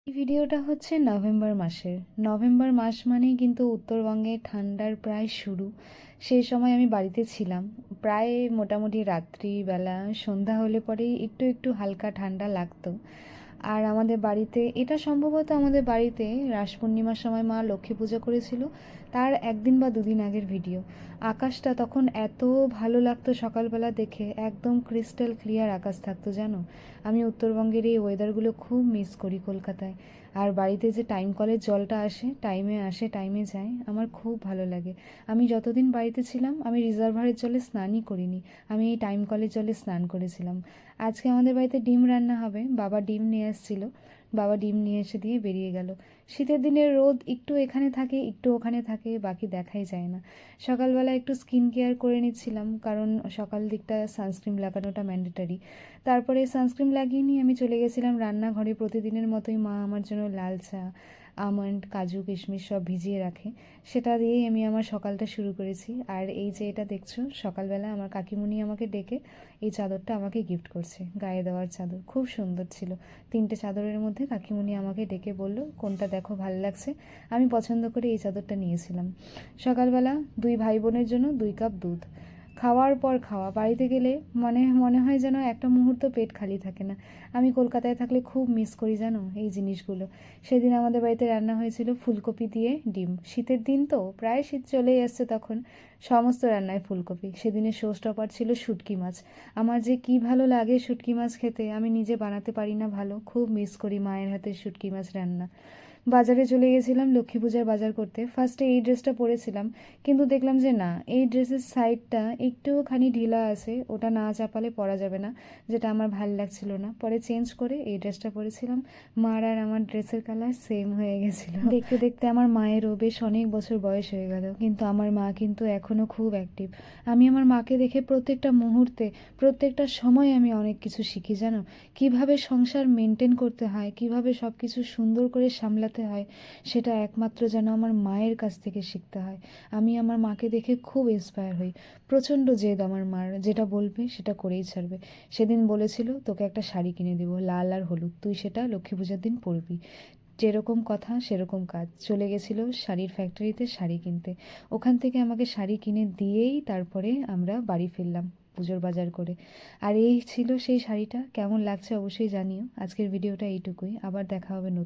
এই ভিডিওটা হচ্ছে নভেম্বর মাসের। নভেম্বর মাস মানেই কিন্তু উত্তরবঙ্গে ঠান্ডার প্রায় শুরু। সেই সময় আমি বাড়িতে ছিলাম। প্রায় মোটামুটি রাত্রিবেলা সন্ধ্যা হলে পরেই একটু একটু হালকা ঠান্ডা লাগতো। আর আমাদের বাড়িতে এটা সম্ভবত আমাদের বাড়িতে রাস পূর্ণিমার সময় মা লক্ষ্মী পুজো করেছিল, তার একদিন বা দুদিন আগের ভিডিও। আকাশটা তখন এত ভালো লাগতো সকালবেলা দেখে, একদম ক্রিস্টাল ক্লিয়ার আকাশ থাকতো জানো। আমি উত্তরবঙ্গের এই ওয়েদারগুলো খুব মিস করি কলকাতায়। আর বাড়িতে যে টাইম কলের জলটা আসে টাইমে যায়, আমার খুব ভালো লাগে। আমি যতদিন বাড়িতে ছিলাম আমি রিজার্ভারের জলে স্নানই করিনি, আমি এই টাইম কলের জলে স্নান করেছিলাম। আজকে আমাদের বাড়িতে ডিম রান্না হবে, বাবা ডিম নিয়ে এসেছিল, বাবা ডিম নিয়ে এসে দিয়ে বেরিয়ে গেল। শীতের দিনের রোদ একটু এখানে থাকে একটু ওখানে থাকে, বাকি দেখাই যায় না। সকালবেলা একটু স্কিন কেয়ার করে নিচ্ছিলাম, কারণ সকাল দিকটা সানস্ক্রিন লাগানোটা ম্যান্ডেটারি। তারপরে সানস্ক্রিন লাগিয়ে নিয়ে আমি চলে গেছিলাম রান্নাঘরে। প্রতিদিনের মতোই মা আমার জন্য লাল চা, আমন্ড, কাজু, কিশমিশ সব ভিজিয়ে রাখে, সেটা দিয়েই আমি আমার সকালটা শুরু করেছি। আর এই যে এটা দেখছো, সকালবেলা আমার কাকিমুনি আমাকে ডেকে এই চাদরটা আমাকে গিফট করছে, গায়ে দেওয়ার চাদর, খুব সুন্দর ছিল। 3টে চাদরের মধ্যে কাকিমুনি আমাকে ডেকে বলল কোনটা দেখো ভালো লাগছে। আমি পছন্দ করে এই চাদরটা নিয়েছিলাম। সকালবেলা 2 ভাই বোনের জন্য 2 কাপ দুধ, খাওয়ার পর খাওয়া। বাড়িতে গেলে মনে হয় যেন একটা মুহূর্ত পেট খালি থাকে না। আমি কলকাতায় থাকলে খুব মিস করি জানো এই জিনিসগুলো। সেদিন আমাদের বাড়িতে রান্না হয়েছিল ফুলকপি দিয়ে ডিম। শীতের দিন তো, প্রায় শীত চলেই আসছে তখন, সমস্ত রান্নায় ফুলকপি। সেদিনের শো স্টপার ছিল শুটকি মাছ। আমার যে কি ভালো লাগে শুটকি মাছ খেতে, আমি নিজে বানাতে পারি না ভালো, খুব মিস করি মায়ের হাতের শুটকি মাছ রান্না। বাজারে চলে গেছিলাম লক্ষ্মী পূজার বাজার করতে। ফার্স্টে এই ড্রেসটা পরেছিলাম, কিন্তু দেখলাম যে না, এই ড্রেসের সাইডটা একটুখানি ঢিলা আছে, ওটা না চাপালে পরা যাবে না, যেটা আমার ভাল লাগছিল না। পরে চেঞ্জ করে এই ড্রেসটা পরেছিলাম। মার আর আমার ড্রেসের কালার সেম হয়ে গেছিলো। দেখতে দেখতে আমার মায়েরও বেশ অনেক বছর বয়স হয়ে গেল, কিন্তু আমার মা কিন্তু এখনও খুব অ্যাক্টিভ। আমি আমার মাকে দেখে প্রত্যেকটা মুহূর্তে, প্রত্যেকটা সময় আমি অনেক কিছু শিখি জানো। কিভাবে সংসার মেনটেন করতে হয়, কিভাবে সব কিছু সুন্দর করে সামলাতে হয়, সেটা একমাত্র যেন আমার মায়ের কাছ থেকে শিখতে হয়। আমি আমার মাকে দেখে খুব ইন্সপায়ার হই। প্রচণ্ড জেদ আমার মার, যেটা বলবে সেটা করেই ছাড়বে। সেদিন বলেছিল তোকে একটা শাড়ি কিনে দেবো, লাল আর হলুদ, তুই সেটা লক্ষ্মী পূজার দিন পরবি। যেরকম কথা সেরকম কাজ, চলে গেছিল শাড়ির ফ্যাক্টরিতে শাড়ি কিনতে। ওখান থেকে আমাকে শাড়ি কিনে দিয়েই তারপরে আমরা বাড়ি ফিরলাম পুজোর বাজার করে। আর এই ছিল সেই শাড়িটা। কেমন লাগছে অবশ্যই জানিও। আজকের ভিডিওটা এইটুকুই, আবার দেখা হবে নতুন